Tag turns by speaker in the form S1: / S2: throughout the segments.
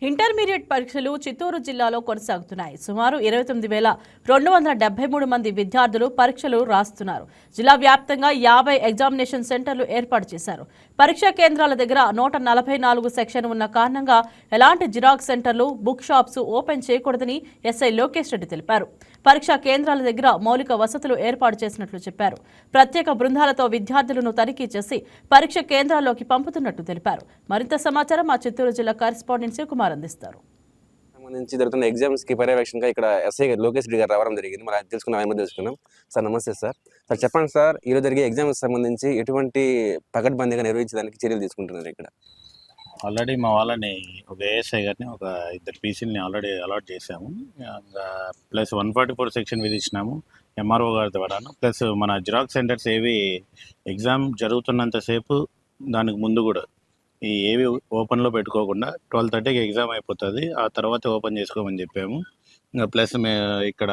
S1: Intermediate పరీక్షలు చిత్తూరు జిల్లాలో కొనసాగుతున్నాయి. సుమారు 29,273 మంది విద్యార్థులు పరీక్షలు రాస్తున్నారు. జిల్లా వ్యాప్తంగా 50 ఎగ్జామినేషన్ సెంటర్లు ఏర్పాటు చేశారు. పరీక్షా కేంద్రాల దగ్గర 144 సెక్షన్ ఉన్న కారణంగా ఎలాంటి జిరాక్స్ సెంటర్లు, బుక్ షాప్స్ ఓపెన్ చేయకూడదని ఎస్ఐ లోకేష్ రెడ్డి తెలిపారు. పరీక్షా కేంద్రాల దగ్గర మౌలిక వసతులు ఏర్పాటు చేసినట్లు చెప్పారు. ప్రత్యేక బృందాలతో విద్యార్థులను తనిఖీ చేసి పరీక్ష కేంద్రాల్లోకి పంపుతున్నట్టు తెలిపారు. మరింత సమాచారం మా చిత్తూరు జిల్లా కరెస్పాండెంట్ శివకుమార్ అందిస్తారు.
S2: సంబంధించి జరుగుతున్న ఎగ్జామ్స్ కి పర్యవేక్షణగా ఇక్కడ ఎస్ఐ లోకేష్ రెడ్డి గారు రావడం జరిగింది. మరి తెలుసుకున్నాం. సార్ నమస్తే సార్. సార్ చెప్పండి సార్, ఈరోజు జరిగే ఎగ్జామ్స్ సంబంధించి ఎటువంటి పకడ్బందీగా నిర్వహించడానికి చర్యలు తీసుకుంటున్నారు ఇక్కడ?
S3: ఆల్రెడీ మా వాళ్ళని ఒక ఏఎస్ఐ గారిని ఒక 2 పీసీలని ఆల్రెడీ అలాట్ చేసాము. ప్లస్ 144 సెక్షన్ విధించినాము ఎంఆర్ఓ గారి ద్వారాను. ప్లస్ మన జిరాక్స్ సెంటర్స్ ఏవి ఎగ్జామ్ జరుగుతున్నంతసేపు దానికి ముందు కూడా ఏవి ఓపెన్లో పెట్టుకోకుండా 12:30కి ఎగ్జామ్ అయిపోతుంది, ఆ తర్వాత ఓపెన్ చేసుకోమని చెప్పాము. ప్లస్ ఇక్కడ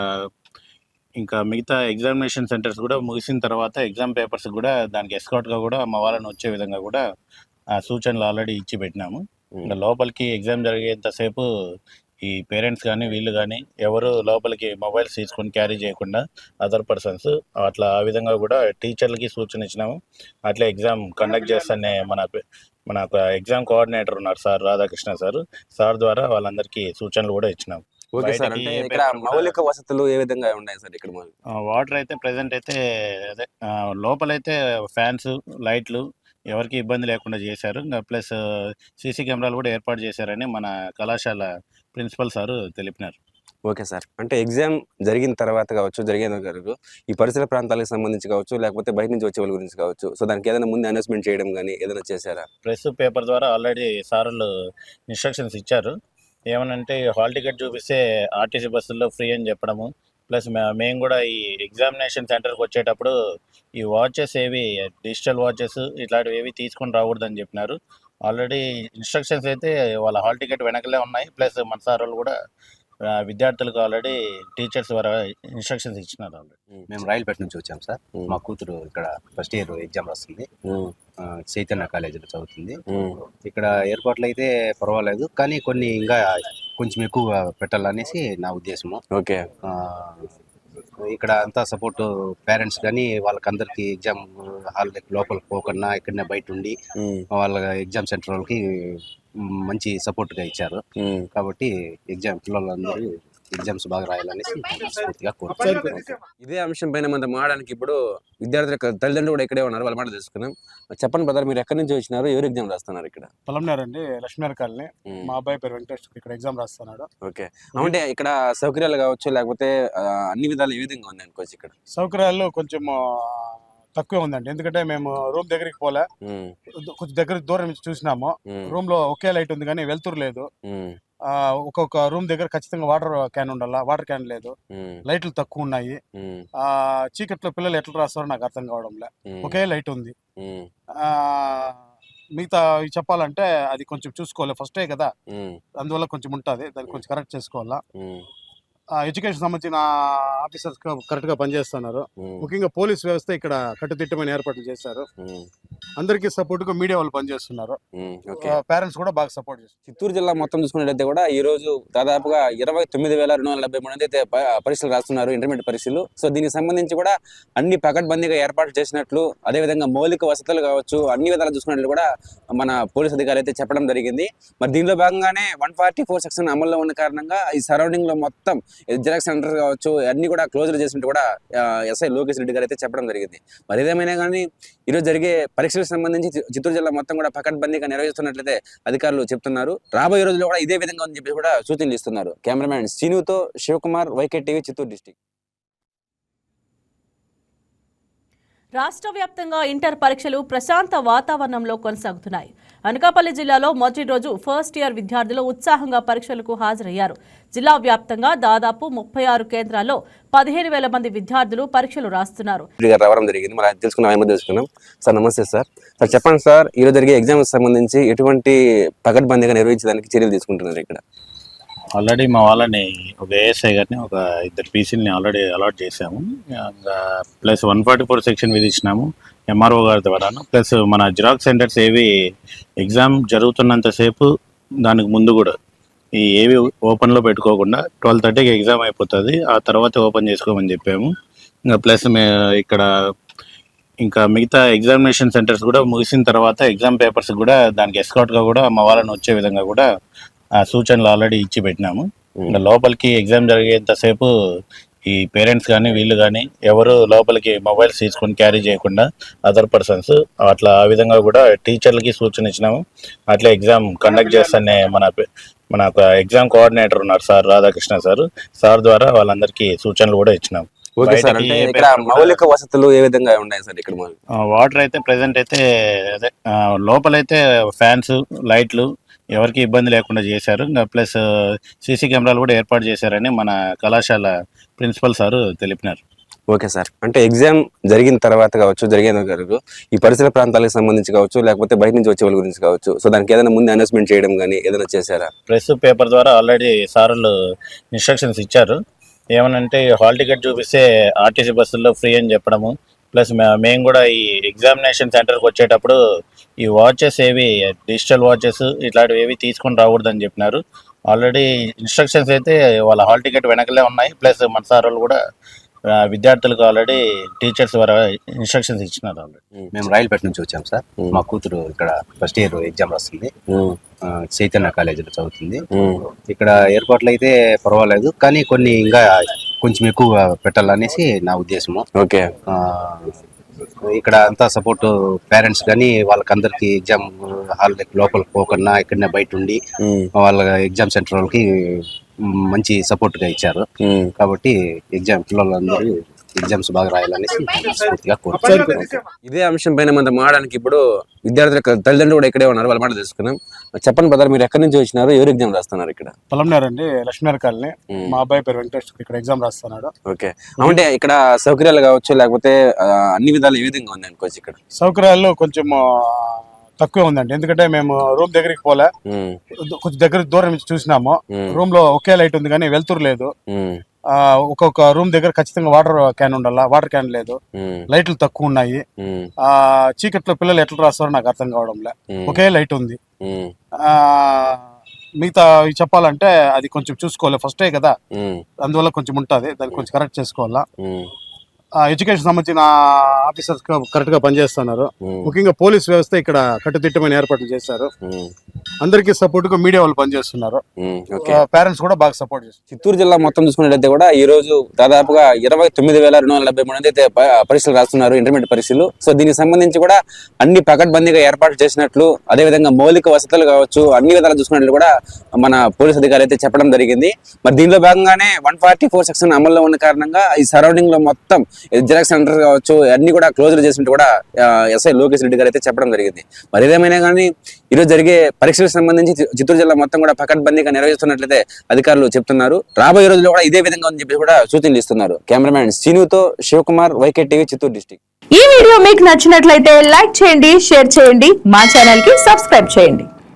S3: ఇంకా మిగతా ఎగ్జామినేషన్ సెంటర్స్ కూడా ముగిసిన తర్వాత ఎగ్జామ్ పేపర్స్ కూడా దానికి ఎస్కాట్గా కూడా మా వాళ్ళని వచ్చే విధంగా కూడా ఆ సూచనలు ఆల్రెడీ ఇచ్చి పెట్టినాము. ఇంకా లోపలికి ఎగ్జామ్ జరిగేంతసేపు ఈ పేరెంట్స్ కానీ వీళ్ళు కానీ ఎవరు లోపలికి మొబైల్స్ తీసుకొని క్యారీ చేయకుండా అదర్ పర్సన్స్ అట్లా ఆ విధంగా కూడా టీచర్లకి సూచన ఇచ్చినాము. అట్లా ఎగ్జామ్ కండక్ట్ చేస్తానే మన ఎగ్జామ్ కోఆర్డినేటర్ ఉన్నారు సార్ రాధాకృష్ణ సార్ ద్వారా వాళ్ళందరికీ సూచనలు కూడా ఇచ్చినాము.
S2: ఓకే సార్, అంటే ఇక్కడ మౌలిక వసతులు ఏ విధంగా ఉన్నాయి సార్? ఇక్కడ
S3: వాటర్ అయితే ప్రెసెంట్ అయితే అదే లోపలైతే ఫ్యాన్స్, లైట్లు ఎవరికి ఇబ్బంది లేకుండా చేశారు. ప్లస్ సీసీ కెమెరాలు కూడా ఏర్పాటు చేశారని మన కళాశాల ప్రిన్సిపల్ సారు తెలిపినారు.
S2: ఓకే సార్, అంటే ఎగ్జామ్ జరిగిన తర్వాత కావచ్చు, ఈ పరిసర ప్రాంతాలకు సంబంధించి కావచ్చు, లేకపోతే బయట నుంచి వచ్చే వాళ్ళ గురించి కావచ్చు, సో దానికి ఏదైనా ముందు అనౌన్స్మెంట్ చేయడం కానీ ఏదైనా చేశారా?
S3: ప్రెస్ పేపర్ ద్వారా ఆల్రెడీ సార్లు ఇన్స్ట్రక్షన్స్ ఇచ్చారు. ఏమనంటే హాల్ టికెట్ చూపిస్తే ఆర్టీసీ బస్సుల్లో ఫ్రీ అని చెప్పడము. ప్లస్ మేము కూడా ఈ ఎగ్జామినేషన్ సెంటర్కి వచ్చేటప్పుడు ఈ వాచెస్ ఏవి డిజిటల్ వాచెస్ ఇట్లాంటివి ఏవి తీసుకొని రాకూడదని చెప్పినారు. ఆల్రెడీ ఇన్స్ట్రక్షన్స్ అయితే వాళ్ళ హాల్ టికెట్ వెనకలే ఉన్నాయి. ప్లస్ మన సార్ వాళ్ళు కూడా విద్యార్థులకు ఆల్రెడీ టీచర్స్ ద్వారా ఇన్స్ట్రక్షన్స్ ఇచ్చినారు. ఆల్రెడీ
S4: మేము రాయలపేట నుంచి వచ్చాం సార్. మా కూతురు ఇక్కడ ఫస్ట్ ఇయర్ ఎగ్జామ్ రాస్తుంది, చైతన్య కాలేజీలో చదువుతుంది. ఇక్కడ ఏర్పాట్లు అయితే పర్వాలేదు, కానీ కొన్ని ఇంకా కొంచెం ఎక్కువ పెట్టాలనేసి నా ఉద్దేశము.
S2: ఓకే,
S4: ఇక్కడ అంతా సపోర్ట్ పేరెంట్స్ కానీ వాళ్ళకందరికి ఎగ్జామ్ హాల్ లోపలికి పోకుండా ఇక్కడనే బయట ఉండి వాళ్ళ ఎగ్జామ్ సెంటర్ వాళ్ళకి మంచి సపోర్ట్గా ఇచ్చారు. కాబట్టి పిల్లలందరూ ఎగ్జామ్స్ బాగా రాయాలనేసి పూర్తిగా కోరుకుంటున్నాను.
S2: ఇదే అంశం పైన మనం మాడడానికి ఇప్పుడు విద్యార్థుల తల్లిదండ్రులు కూడా ఇక్కడే ఉన్నారు, వాళ్ళ మాట తెలుసుకున్నాం. చెప్పండి బ్రదర్, మీరు ఎక్కడి నుంచి వచ్చినారు, ఎవరు ఎగ్జామ్ రాస్తున్నారు ఇక్కడ?
S5: పొలంనేరండి, లక్ష్మీనగర్ కాలనీ. మా అబ్బాయి పేరు వెంకటేష్, ఇక్కడ ఎగ్జామ్ రాస్తున్నాడు.
S2: ఓకే, అంటే ఇక్కడ సౌకర్యాలు కావచ్చు, లేకపోతే అన్ని విధాలు ఏ విధంగా ఉంది అనుకోవచ్చు? ఇక్కడ
S5: సౌకర్యాలు కొంచెం తక్కువే ఉందండి, ఎందుకంటే మేము రూమ్ దగ్గరికి పోలే, కొంచెం దగ్గర దూరం నుంచి చూసినాము. రూమ్ లో ఒకే లైట్ ఉంది కానీ వెళ్తురు లేదు. ఒక్కొక్క రూమ్ దగ్గర ఖచ్చితంగా వాటర్ క్యాన్ ఉండాలా, వాటర్ క్యాన్ లేదు, లైట్లు తక్కువ ఉన్నాయి. చీకట్లో పిల్లలు ఎట్లా రాస్తారో నాకు అర్థం కావడంలే. ఒకే లైట్ ఉంది. మిగతా చెప్పాలంటే అది కొంచెం చూసుకోవాలి, ఫస్టే కదా, అందువల్ల కొంచెం ఉంటుంది, దాన్ని కొంచెం కరెక్ట్ చేసుకోవాలా. ఎడ్యుకేషన్ సంబంధించిన ఆఫీసర్స్ కరెక్ట్ గా పనిచేస్తున్నారు. ముఖ్యంగా పోలీస్ వ్యవస్థ ఇక్కడ కట్టుదిట్టమైన ఏర్పాట్లు చేశారు. అందరికీ సపోర్ట్ గా మీడియా వాళ్ళు పనిచేస్తున్నారు. పేరెంట్స్ కూడా బాగా సపోర్ట్ చేస్తారు.
S2: చిత్తూరు జిల్లా మొత్తం చూసుకున్నట్లయితే కూడా ఈ రోజు దాదాపుగా 29,273 మంది అయితే పరీక్షలు రాస్తున్నారు, ఇంటర్మీడియట్ పరీక్షలు. సో దీనికి సంబంధించి కూడా అన్ని పకడ్బందీగా ఏర్పాటు చేసినట్లు, అదేవిధంగా మౌలిక వసతులు కావచ్చు, అన్ని విధాలు చూసుకున్నట్లు కూడా మన పోలీస్ అధికారులు అయితే చెప్పడం జరిగింది. మరి దీనిలో భాగంగానే 144 సెక్షన్ అమల్లో ఉన్న కారణంగా ఈ సరౌండింగ్ లో మొత్తం జిరాక్స్ సెంటర్ కావచ్చు అన్ని కూడా క్లోజ్ చేసినట్టు కూడా ఎస్ఐ లోకేష్ రెడ్డి గారు అయితే చెప్పడం జరిగింది. మరి ఏదేమైనా కానీ ఈరోజు జరిగే పరీక్షలకు సంబంధించి చిత్తూరు జిల్లా మొత్తం కూడా పకడ్బందీగా నిర్వహిస్తున్నట్లయితే అధికారులు చెప్తున్నారు. రాబోయే రోజుల్లో కూడా ఇదే విధంగా అని చెప్పి కూడా సూచనలు ఇస్తున్నారు. కెమెరామ్యాన్ శ్రీనుతో Shivakumar, YK TV, Chittoor district.
S1: రాష్ట్ర వ్యాప్తంగా ఇంటర్ పరీక్షలు ప్రశాంత వాతావరణంలో కొనసాగుతున్నాయి. అనకాపల్లి జిల్లాలో మొదటి రోజు ఫస్ట్ ఇయర్ విద్యార్థులు ఉత్సాహంగా పరీక్షలకు హాజరయ్యారు. జిల్లా వ్యాప్తంగా దాదాపు 36 కేంద్రాల్లో 15,000 మంది విద్యార్థులు పరీక్షలు రాస్తున్నారు.
S2: తెలుసుకున్నాం. సార్ నమస్తే సార్. సార్ చెప్పండి సార్, ఈరోజు జరిగే ఎగ్జామ్స్ సంబంధించి ఎటువంటి పకడ్బందీగా నిర్వహించడానికి చర్యలు తీసుకుంటున్నారు ఇక్కడ?
S3: ఆల్రెడీ మా వాళ్ళని ఒక ఏఎస్ఐ గారిని ఒక 2 పీసీలని ఆల్రెడీ అలాట్ చేసాము. ప్లస్ 144 సెక్షన్ విధించినాము ఎంఆర్ఓ గారి ద్వారాను ప్లస్ మన జిరాక్స్ సెంటర్స్ ఏవి ఎగ్జామ్ జరుగుతున్నంతసేపు దానికి ముందు కూడా ఈ ఏవి ఓపెన్లో పెట్టుకోకుండా 12:30కి ఎగ్జామ్ అయిపోతుంది, ఆ తర్వాత ఓపెన్ చేసుకోమని చెప్పాము. ఇంకా ప్లస్ ఇక్కడ ఇంకా మిగతా ఎగ్జామినేషన్ సెంటర్స్ కూడా ముగిసిన తర్వాత ఎగ్జామ్ పేపర్స్ కూడా దానికి ఎస్కాట్గా కూడా మా వాళ్ళని వచ్చే విధంగా కూడా ఆ సూచనలు ఆల్రెడీ ఇచ్చి పెట్టినాము. ఇంకా లోపలికి ఎగ్జామ్ జరిగేంతసేపు ఈ పేరెంట్స్ కానీ వీళ్ళు కానీ ఎవరు లోపలికి మొబైల్స్ తీసుకొని క్యారీ చేయకుండా అదర్ పర్సన్స్ అట్లా ఆ విధంగా కూడా టీచర్లకి సూచన ఇచ్చినాము. అట్లా ఎగ్జామ్ కండక్ట్ చేస్తానే మన ఎగ్జామ్ కోఆర్డినేటర్ ఉన్నారు సార్ రాధాకృష్ణ సార్ ద్వారా వాళ్ళందరికీ సూచనలు కూడా ఇచ్చినాము.
S2: ఓకే సార్, అంటే ఇక్కడ మౌలిక వసతులు ఏ విధంగా ఉన్నాయి సార్ ఇక్కడ?
S3: వాటర్ అయితే ప్రెసెంట్ అయితే అదే లోపలైతే ఫ్యాన్స్ లైట్లు ఎవరికి ఇబ్బంది లేకుండా చేశారు. ఇంకా ప్లస్ సీసీ కెమెరాలు కూడా ఏర్పాటు చేశారని మన కళాశాల ప్రిన్సిపల్ సార్ తెలిపినారు.
S2: ఓకే సార్, అంటే ఎగ్జామ్ జరిగిన తర్వాత కావచ్చు, జరిగేందుకు వరకు ఈ పరిసర ప్రాంతాలకు సంబంధించి కావచ్చు, లేకపోతే బయట నుంచి వచ్చే వాళ్ళ గురించి కావచ్చు, సో దానికి ఏదైనా ముందు అనౌన్స్మెంట్ చేయడం కానీ ఏదైనా చేశారా?
S3: ప్రెస్ పేపర్ ద్వారా ఆల్రెడీ సార్లు ఇన్స్ట్రక్షన్స్ ఇచ్చారు. ఏమనంటే హాల్ టికెట్ చూపిస్తే ఆర్టీసీ బస్సుల్లో ఫ్రీ అని చెప్పడము, ప్లస్ మేము కూడా ఈ ఎగ్జామినేషన్ సెంటర్కి వచ్చేటప్పుడు ఈ వాచెస్ ఏవి డిజిటల్ వాచెస్ ఇట్లాంటివి ఏవి తీసుకొని రాకూడదని చెప్పినారు. ఆల్రెడీ ఇన్స్ట్రక్షన్స్ అయితే వాళ్ళ హాల్ టికెట్ వెనకలే ఉన్నాయి. ప్లస్ మన సార్ వాళ్ళు కూడా విద్యార్థులకు ఆల్రెడీ టీచర్స్ ద్వారా ఇన్స్ట్రక్షన్స్ ఇచ్చినారు. ఆల్రెడీ
S4: మేము రాయలపేట నుంచి వచ్చాం సార్. మా కూతురు ఇక్కడ ఫస్ట్ ఇయర్ ఎగ్జామ్ రాస్తుంది, చైతన్య కాలేజీలో చదువుతుంది. ఇక్కడ ఏర్పాట్లు అయితే పర్వాలేదు, కానీ కొన్ని ఇంకా కొంచెం ఎక్కువ పెట్టాలనేసి నా ఉద్దేశము.
S2: ఓకే,
S4: ఇక్కడ అంతా సపోర్ట్ పేరెంట్స్ కానీ వాళ్ళకందరికి ఎగ్జామ్ హాల్ లోపలికి పోకుండా ఇక్కడనే బయట ఉండి వాళ్ళ ఎగ్జామ్ సెంటర్ వాళ్ళకి మంచి సపోర్ట్ గా ఇచ్చారు. కాబట్టి ఎగ్జామ్ పిల్లలందరూ ఎగ్జామ్స్ బాగా రాయాలనేసి పూర్తిగా కోరుకుంటున్నాను.
S2: ఇదే అంశం పైన మనం మాడడానికి ఇప్పుడు విద్యార్థుల తల్లిదండ్రులు కూడా ఇక్కడే ఉన్నారు, వాళ్ళ మాట తెలుసుకున్నాం. చెప్పండి బ్రదర్, మీరు ఎక్కడి నుంచి వచ్చినారు, ఎవరు ఎగ్జామ్ రాస్తున్నారు ఇక్కడ?
S5: పొలంనేరు అండి, లక్ష్మీనగర్ కాలనీ. మా అబ్బాయి పేరు వెంకటేష్, ఇక్కడ ఎగ్జామ్ రాస్తున్నాడు.
S2: ఓకే, అంటే ఇక్కడ సౌకర్యాలు కావచ్చు, లేకపోతే అన్ని విధాలు ఏ విధంగా ఉంది అనుకోవచ్చు? ఇక్కడ
S5: సౌకర్యాలు కొంచెం తక్కువే ఉందండి, ఎందుకంటే మేము రూమ్ దగ్గరికి పోలే, కొంచెం దగ్గర దూరం నుంచి చూసినాము. రూమ్ లో ఒకే లైట్ ఉంది కానీ వెళ్తురు లేదు. ఒక్కొక్క రూమ్ దగ్గర ఖచ్చితంగా వాటర్ క్యాన్ ఉండాలా, వాటర్ క్యాన్ లేదు, లైట్లు తక్కువ ఉన్నాయి. చీకట్లో పిల్లలు ఎట్లా రాస్తారో నాకు అర్థం కావడంలే. ఒకే లైట్ ఉంది. మిగతా చెప్పాలంటే అది కొంచెం చూసుకోవాలి, ఫస్టే కదా, అందువల్ల కొంచెం ఉంటుంది, దాన్ని కొంచెం కరెక్ట్ చేసుకోవాలా. ఎడ్యుకేషన్ సంబంధించిన ఆఫీసర్స్ కరెక్ట్ గా పనిచేస్తున్నారు. ముఖ్యంగా పోలీస్ వ్యవస్థ ఇక్కడ కట్టుదిట్టమైన ఏర్పాట్లు చేశారు. అందరికీ సపోర్ట్ గా మీడియా వాళ్ళు పనిచేస్తున్నారు. పేరెంట్స్ కూడా బాగా సపోర్ట్ చేస్తారు.
S2: చిత్తూరు జిల్లా మొత్తం చూసుకున్నట్లయితే కూడా ఈ రోజు దాదాపుగా 29,243 మంది అయితే పరీక్షలు రాస్తున్నారు, ఇంటర్మీడియట్ పరీక్షలు. సో దీనికి సంబంధించి కూడా అన్ని పకడ్బందీగా ఏర్పాటు చేసినట్లు, అదేవిధంగా మౌలిక వసతులు కావచ్చు, అన్ని విధాలు చూసుకున్నట్లు కూడా మన పోలీస్ అధికారులు అయితే చెప్పడం జరిగింది. మరి దీనిలో భాగంగానే 144 సెక్షన్ అమల్లో ఉన్న కారణంగా ఈ సరౌండింగ్ లో మొత్తం జిరాక్స్ సెంటర్ కావచ్చు అన్ని కూడా క్లోజ్ చేసినట్టు కూడా ఎస్ఐ లోకేష్ రెడ్డి గారు అయితే చెప్పడం జరిగింది. మరి ఏదేమైనా కానీ ఈరోజు జరిగే పరీక్షలకు సంబంధించి చిత్తూరు జిల్లా మొత్తం కూడా పకడ్బందీగా నిర్వహిస్తున్నట్లయితే అధికారులు చెప్తున్నారు. రాబోయే రోజుల్లో కూడా ఇదే విధంగా అని చెప్పి కూడా సూచనలు ఇస్తున్నారు. కెమెరామ్యాన్ శ్రీనుతో Shivakumar, YK TV, Chittoor district.
S6: ఈ వీడియో మీకు నచ్చినట్లయితే లైక్ చేయండి, షేర్ చేయండి, మా ఛానల్ కి సబ్స్క్రైబ్ చేయండి.